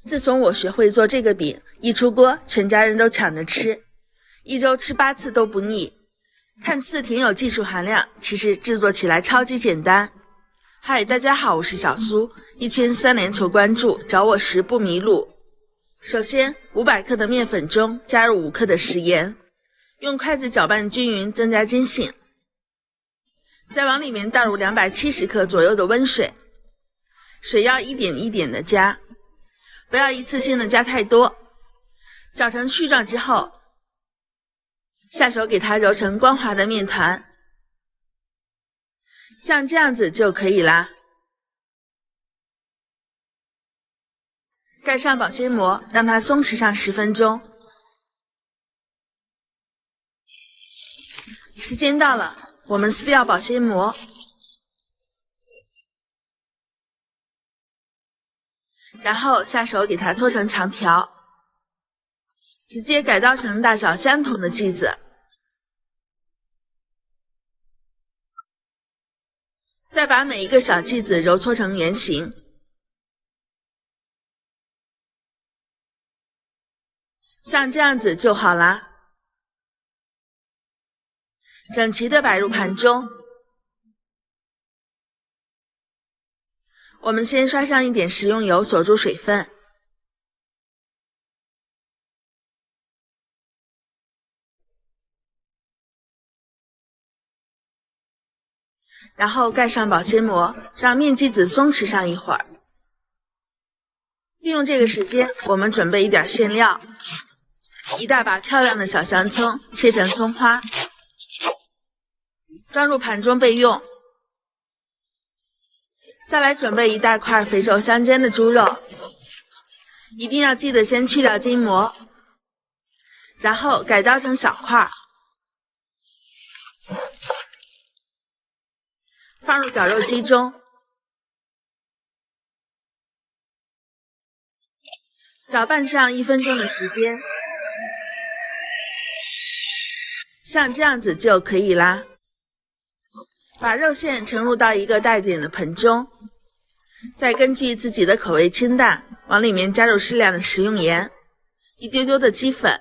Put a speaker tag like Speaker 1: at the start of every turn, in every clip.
Speaker 1: 自從我學會做這個餅，一出鍋全家人都搶着吃，一周吃8次都不膩。看似挺有技術含量，其實製作起來超級簡單。嗨，大家好，我是小蘇，一圈3連求關注，找我時不迷路。首先，500克的麵粉中加入5克的食鹽，用筷子攪拌均匀，增加筋性。再往裡面倒入270克左右的溫水，水要一點一點的加，不要一次性的加太多。攪成絮狀之後，下手給它揉成光滑的麵團，像這樣子就可以啦。蓋上保鮮膜，讓它鬆弛上10分鐘。時間到了，我們撕掉保鮮膜，然後下手給它搓成長條，直接改刀成大小相同的劑子，再把每一個小劑子揉搓成圓形，像這樣子就好啦。整齊地擺入盤中。我們先刷上一點食用油鎖住水分，然後蓋上保鮮膜，讓麵劑子鬆弛上一會兒。利用這個時間，我們準備一點餡料，一大把漂亮的小香蔥切成蔥花，裝入盤中備用。再來準備一大塊肥瘦相間的豬肉，一定要記得先去掉筋膜，然後改刀成小塊，放入絞肉機中，攪拌上1分鐘的時間，像這樣子就可以啦。把肉餡盛入到一個帶點的盆中，再根據自己的口味清淡，往裡面加入適量的食用鹽，一丟丟的雞粉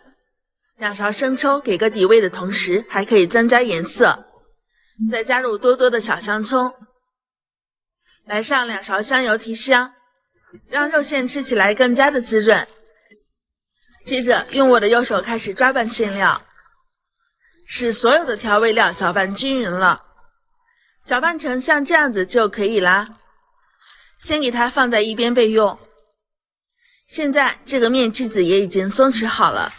Speaker 1: ，2勺生抽給個底味的同時，還可以增加顏色。再加入多多的小香蔥，來上2勺香油提香，讓肉餡吃起來更加的滋潤。接着用我的右手開始抓拌餡料，使所有的調味料攪拌均勻了。攪拌成像這樣子就可以啦，先給它放在一邊備用。現在這個麵劑子也已經鬆弛好了，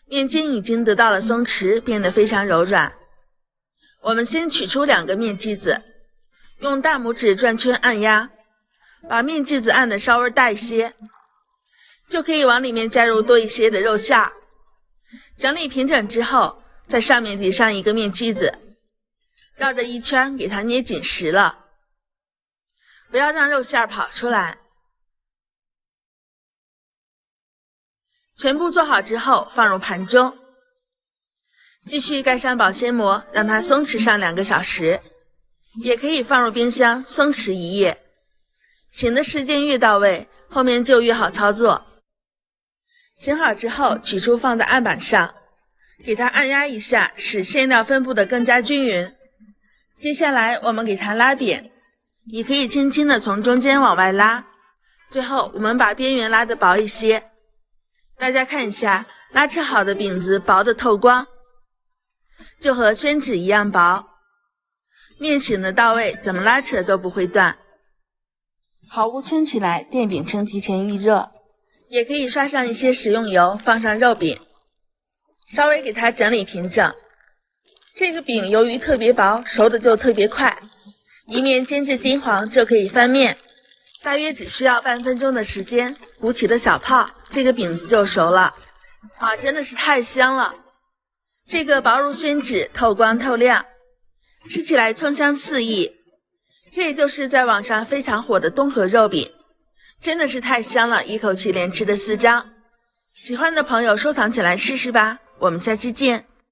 Speaker 1: 麵筋已經得到了鬆弛，變得非常柔軟。我們先取出2個麵劑子，用大拇指轉圈按壓，把麵劑子按得稍微大一些，就可以往裡面加入多一些的肉餡。整理平整之後，在上面疊上1個麵劑子，繞着一圈給它捏緊實了，不要讓肉餡跑出來。全部做好之後放入盤中，繼續蓋上保鮮膜，讓它鬆弛上2個小時，也可以放入冰箱鬆弛1夜。醒的時間越到位，後面就越好操作。醒好之後取出放在案板上，給它按壓一下，使餡料分布得更加均勻。接下來我們給它拉扁，你可以輕輕地從中間往外拉，最後我們把邊緣拉得薄一些。大家看一下，拉扯好的餅子薄得透光，就和宣紙一樣薄，面醒得到位，怎麼拉扯都不会斷。好物圈起來，電餅趁提前預熱，也可以刷上一些食用油，放上肉餅，稍微給它整理平整。這個餅由於特別薄，熟的就特別快，一面煎至金黃就可以翻面，大約只需要半分鐘的時間，鼓起的小泡，這個餅子就熟了。啊，真的是太香了！這個薄如宣紙，透光透亮，吃起來蔥香四溢。這也就是在網上非常火的東河肉餅，真的是太香了，一口氣連吃了4張。喜歡的朋友收藏起來試試吧，我們下期見。